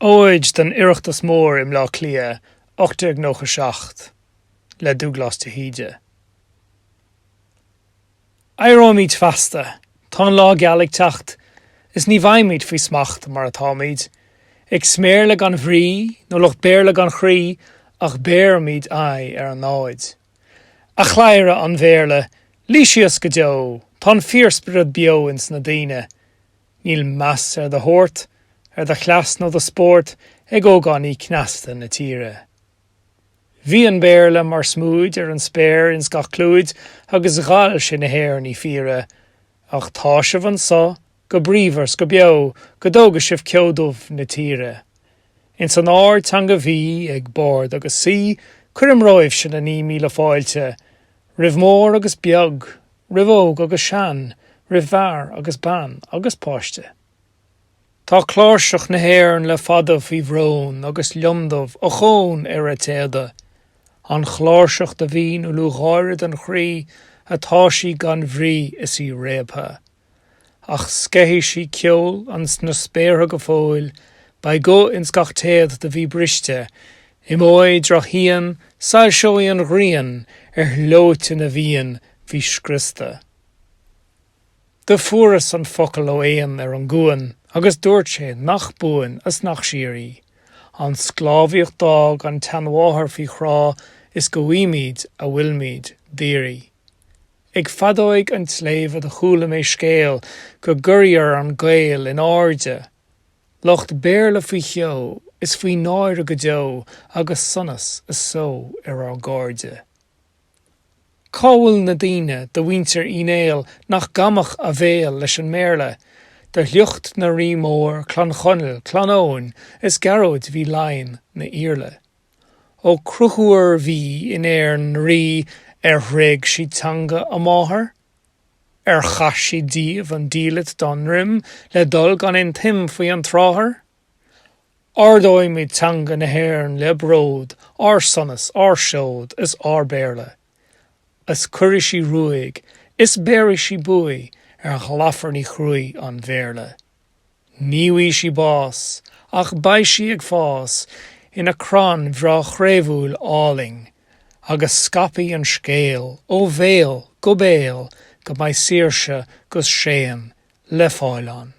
Óid den Oireachtas mór im lá clia, 1897, le Douglas Hyde. Éireamid fasta, tá lá Gaeltacht, is ní bhaimid fao smacht mar atámid. Ag smér gan bhrí, nó lucht béir gan chrí, ach béirmid ai an náid. A chléire an bhéirle, lísios go deo, tá fíorspirad bio ins na daine. Níl meas de hort, de chlas nó de sport, ag ógan í cneasta na tíre. Bhí an béirle mar smúid an spéir ins gach clúid, agus gáil sin na héir ní fíre, ach tá se van sa, go bríomhars go beo, go dógus sibh ceodmh na tíre. Ins an áir tan go bhí ag bord agus sí, chuirm roimh sin na 9,000 fáilte, rih mór agus beag, rih óg agus sean, rih bhar agus ban agus páiste. Tá chláirseach na héireann le fadamh i bhrón agus liomdamh ó chón a téada. An chláirseach de bhín ó lúgháirid an chrí atá sí gan bhrí is í réabtha. Ach scéhí sí ceol ans na spéirthe go fóil, ba go ins gach téad de bhí briste, I móid drachíon, sáil seoí an ghrian lóite na bhíon bhí scrista. De furas an focail ó éan an gúan, agus dúirt sé nach buin as nach sirí. An sclábhíocht dag an tanmháthar fhí chrá is go bhfuimid a bhfuilmid dírí. Ag fadóig an sléomh de chúnamh scéal go gcuirfear an Gaeilge in áirde. Locht béirle faoi cheo is faoi náire go deo agus sonas is só ar gáirde. Cábhfuil na daoine do bhaintear inéal nach gamach a bhéal leis an méarle, de lucht na rí mór clan chonel, clan óin, is garóid bhí lainn na íirle. Ó cruthúir bhí in éarn rí réig si tanga a máthair, chas si díomh an dílit don rim le dul gan in tim faoi an tráthair. Ardóimid tanga na héireann le bród, sonas, seód, is béirle. As cuirí si ruig, is béiri si buí ghlafar ní chrúi an bhéirle. Níhí si bás, ach bai si ag fás, ina crán bhrá chréimhúil áling, agus scapaí an scéal, ó bhéal, go béal, go mai saoirse gus séan, le fáilán.